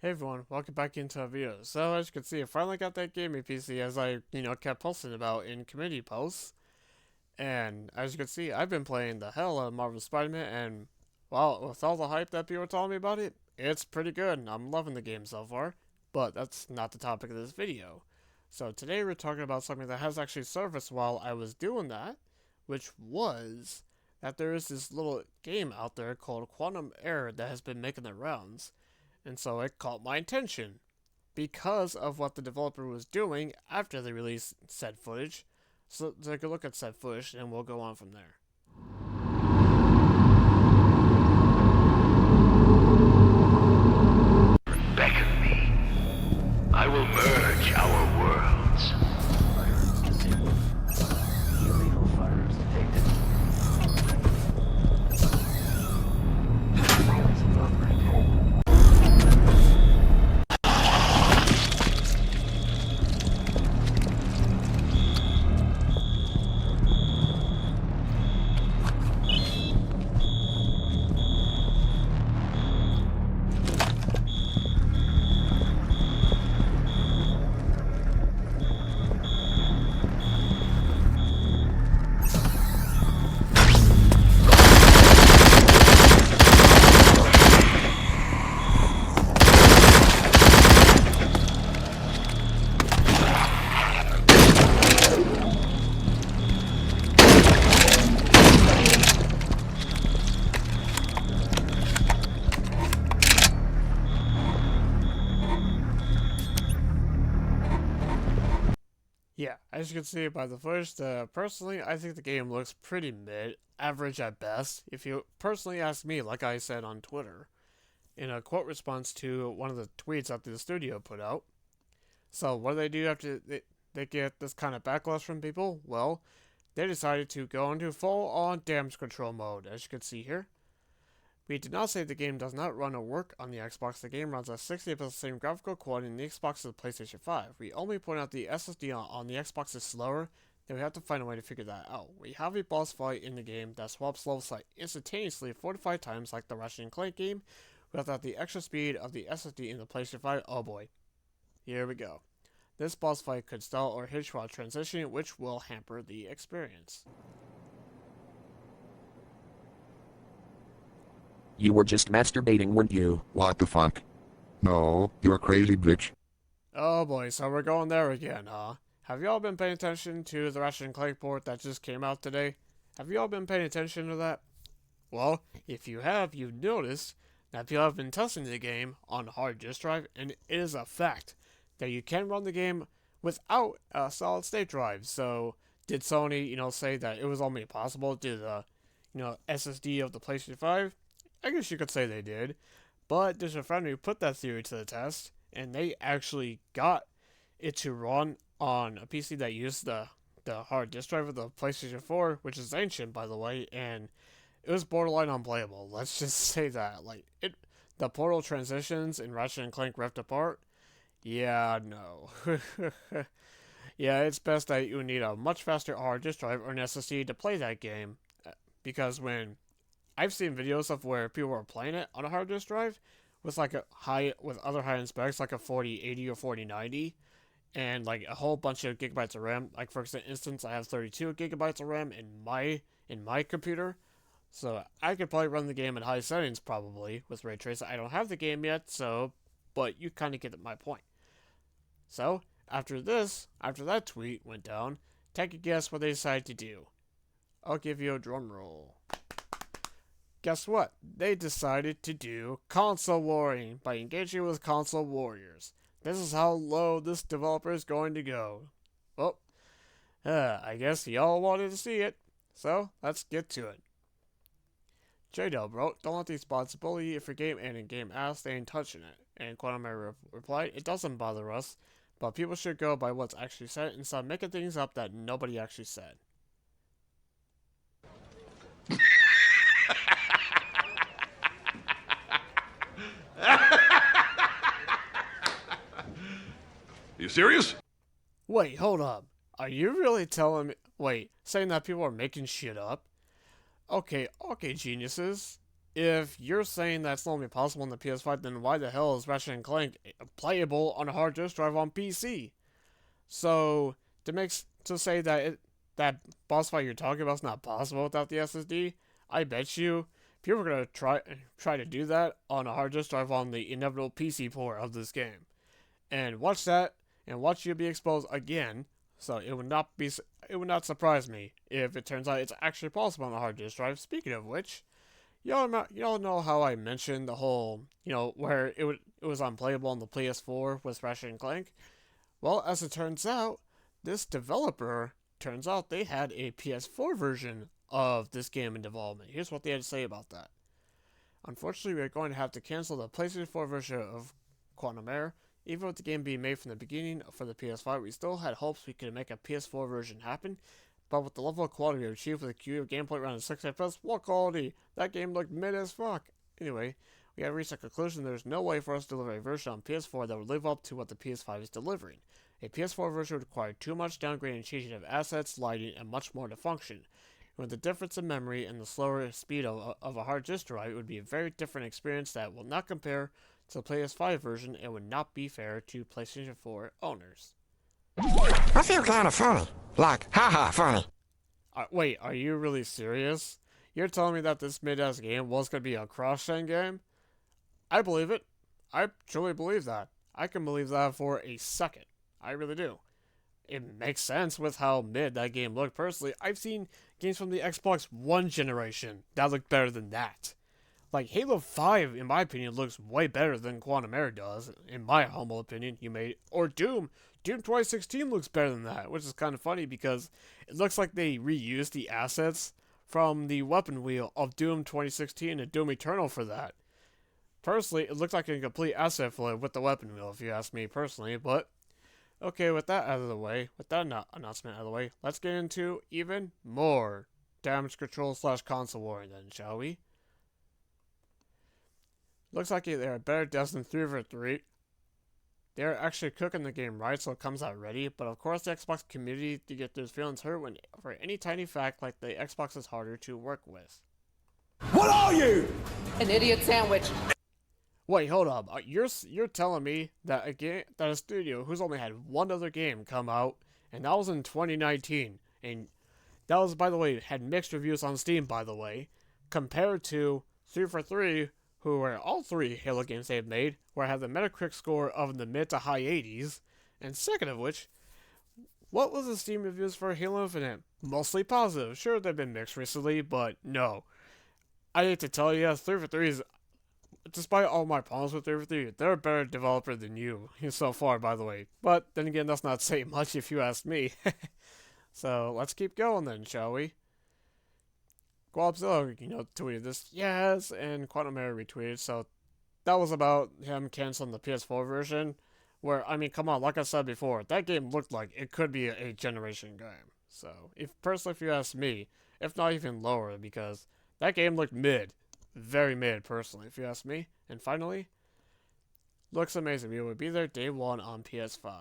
Hey everyone, welcome back into a video. So as you can see, I finally got that gaming PC as I, kept posting about in community posts. And as you can see, I've been playing the hell out of Marvel Spider-Man and, well, with all the hype that people are telling me about it, it's pretty good. I'm loving the game so far. But that's not the topic of this video. So today we're talking about something that has actually surfaced while I was doing that, which was that there is this little game out there called Quantum Error that has been making the rounds. And so it caught my attention because of what the developer was doing after they released said footage. So take a look at said footage and we'll go on from there. Beckon me. I will merge our worlds. Illegal fires detected. Yeah, as you can see by the footage, personally, I think the game looks pretty mid, average at best. If you personally ask me, like I said on Twitter, in a quote response to one of the tweets that the studio put out. So what do they do after they get this kind of backlash from people? Well, they decided to go into full-on damage control mode, as you can see here. We did not say the game does not run or work on the Xbox. The game runs at 60% the same graphical quality in the Xbox as the PlayStation 5. We only point out the SSD on the Xbox is slower, then we have to find a way to figure that out. We have a boss fight in the game that swaps level site instantaneously 45 times like the Ratchet & Clank game, without the extra speed of the SSD in the PlayStation 5. Oh boy. Here we go. This boss fight could stall or hitch while transitioning, which will hamper the experience. You were just masturbating, weren't you? What the fuck? No, you're crazy bitch. Oh boy, so we're going there again, huh? Have y'all been paying attention to the Ratchet & Clank port that just came out today? Have y'all been paying attention to that? Well, if you have, you've noticed that people have been testing the game on hard disk drive, and it is a fact that you can run the game without a solid state drive. So, did Sony, say that it was only possible due to the, SSD of the PlayStation 5? I guess you could say they did. But there's a friend who put that theory to the test, and they actually got it to run on a PC that used the hard disk drive of the PlayStation 4, which is ancient, by the way, and it was borderline unplayable. Let's just say that. The portal transitions in Ratchet and Clank Rift Apart. Yeah, no. Yeah, it's best that you need a much faster hard disk drive or an SSD to play that game, because when I've seen videos of where people are playing it on a hard disk drive with with other high-end specs like a 4080 or 4090 and like a whole bunch of gigabytes of RAM. Like for instance, I have 32 gigabytes of RAM in my computer. So I could probably run the game in high settings probably with ray tracing. I don't have the game yet, but you kind of get my point. So after that tweet went down, take a guess what they decided to do. I'll give you a drum roll. Guess what? They decided to do console warring by engaging with console warriors. This is how low this developer is going to go. Well, I guess y'all wanted to see it, so let's get to it. J-Dub wrote, "Don't let these bots bully you if your game and in-game ass, they ain't touching it." And Quantum Error replied, "It doesn't bother us, but people should go by what's actually said instead of making things up that nobody actually said." You serious? Wait, hold up. Are you really telling me... saying that people are making shit up? Okay, geniuses. if you're saying that's only possible on the PS5, then why the hell is Ratchet and Clank playable on a hard disk drive on PC? So to say that that boss fight you're talking about is not possible without the SSD, I bet you people are gonna try to do that on a hard disk drive on the inevitable PC port of this game, and watch that, and watch you be exposed again. So it would not surprise me if it turns out it's actually possible on a hard disk drive. Speaking of which, y'all know how I mentioned the whole, where it was unplayable on the PS4 with Ratchet and Clank. Well, as it turns out, this developer they had a PS4 version of this game in development. Here's what they had to say about that. Unfortunately, we're going to have to cancel the PlayStation 4 version of Quantum Error. Even with the game being made from the beginning for the PS5, we still had hopes we could make a PS4 version happen. But with the level of quality we achieved with the Q gameplay around 6 FPS, what quality? That game looked mid as fuck. Anyway, we have reached a conclusion there's no way for us to deliver a version on PS4 that would live up to what the PS5 is delivering. A PS4 version would require too much downgrading and changing of assets, lighting, and much more to function. With the difference in memory and the slower speed of a hard disk drive, it would be a very different experience that will not compare to the PS5 version and would not be fair to PlayStation 4 owners. I feel kind of funny. Like, haha, funny. Wait, are you really serious? You're telling me that this mid-ass game was going to be a cross-gen game? I believe it. I truly believe that. I can believe that for a second. I really do. It makes sense with how mid that game looked personally. I've seen games from the Xbox One generation that look better than that. Like, Halo 5, in my opinion, looks way better than Quantum Error does, in my humble opinion. Or Doom. Doom 2016 looks better than that, which is kind of funny because it looks like they reused the assets from the weapon wheel of Doom 2016 and Doom Eternal for that. Personally, it looks like a complete asset flip with the weapon wheel, if you ask me personally, but okay, with that out of the way, with that announcement out of the way, let's get into even more damage control / console warring then, shall we? Looks like they're better devs than 343. They're actually cooking the game right so it comes out ready, but of course the Xbox community to get their feelings hurt for any tiny fact like the Xbox is harder to work with. What are you? An idiot sandwich. Wait, hold up. You're telling me that a studio who's only had one other game come out, and that was in 2019, and that was, by the way, had mixed reviews on Steam, by the way, compared to 343, who were all 3 Halo games they've made, where I have the Metacritic score of the mid to high 80s, and second of which, what was the Steam reviews for Halo Infinite? Mostly positive. Sure, they've been mixed recently, but no. I hate to tell you, 343 is, despite all my problems with 343, they're a better developer than you so far, by the way. But then again, that's not saying much if you ask me. So let's keep going then, shall we? Guapzilla, tweeted this, yes, and Quantum Error retweeted, so that was about him canceling the PS4 version, where, I mean, come on, like I said before, that game looked like it could be a generation game. So, if you ask me, if not even lower, because that game looked mid. Very mid, personally, if you ask me. And finally, looks amazing. We will be there day 1 on PS5.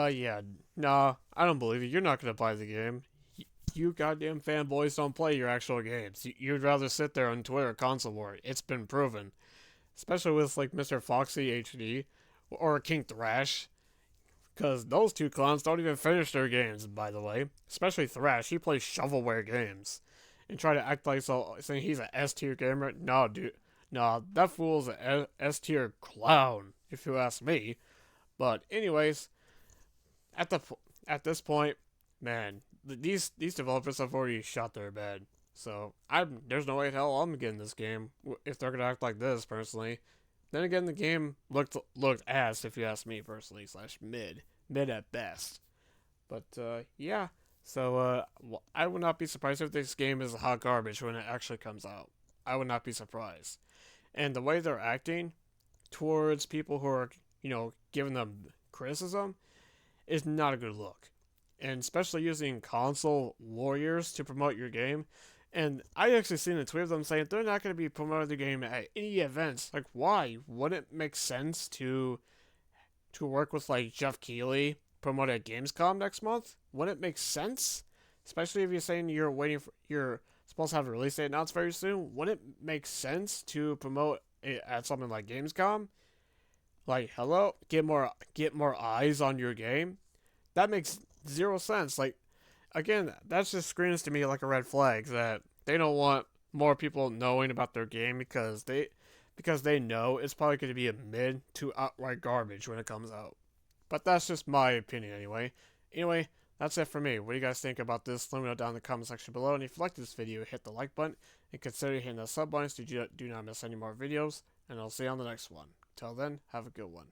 Yeah, nah, I don't believe you. You're not gonna buy the game. You goddamn fanboys don't play your actual games. You'd rather sit there on Twitter console war. It's been proven. Especially with, like, Mr. Foxy HD or King Thrash. Because those two clowns don't even finish their games, by the way. Especially Thrash. He plays shovelware games. And try to act like saying he's an S-tier gamer. No, dude. No, that fool's an S-tier clown, if you ask me. But anyways, at this point, man, these developers have already shot their bed. So there's no way in hell I'm getting this game if they're gonna act like this. Personally, then again, the game looked ass if you ask me personally / mid at best. But yeah, so I would not be surprised if this game is hot garbage when it actually comes out. I would not be surprised. And the way they're acting towards people who are giving them criticism is not a good look. And especially using console warriors to promote your game, And I actually seen a tweet of them saying they're not going to be promoting the game at any events. Like, why? Wouldn't it make sense to work with, like, Jeff Keighley, promote at Gamescom next month? Wouldn't it make sense? Especially if you're saying you're supposed to have a release date announced very soon. Wouldn't it make sense to promote it at something like Gamescom? Like, hello? Get more eyes on your game? That makes zero sense. Like, again, that just screams to me like a red flag that they don't want more people knowing about their game because they know it's probably going to be a mid to outright garbage when it comes out. But that's just my opinion anyway. Anyway, that's it for me. What do you guys think about this? Let me know down in the comment section below. And if you liked this video, hit the like button and consider hitting the sub button so you do not miss any more videos. And I'll see you on the next one. Till then, have a good one.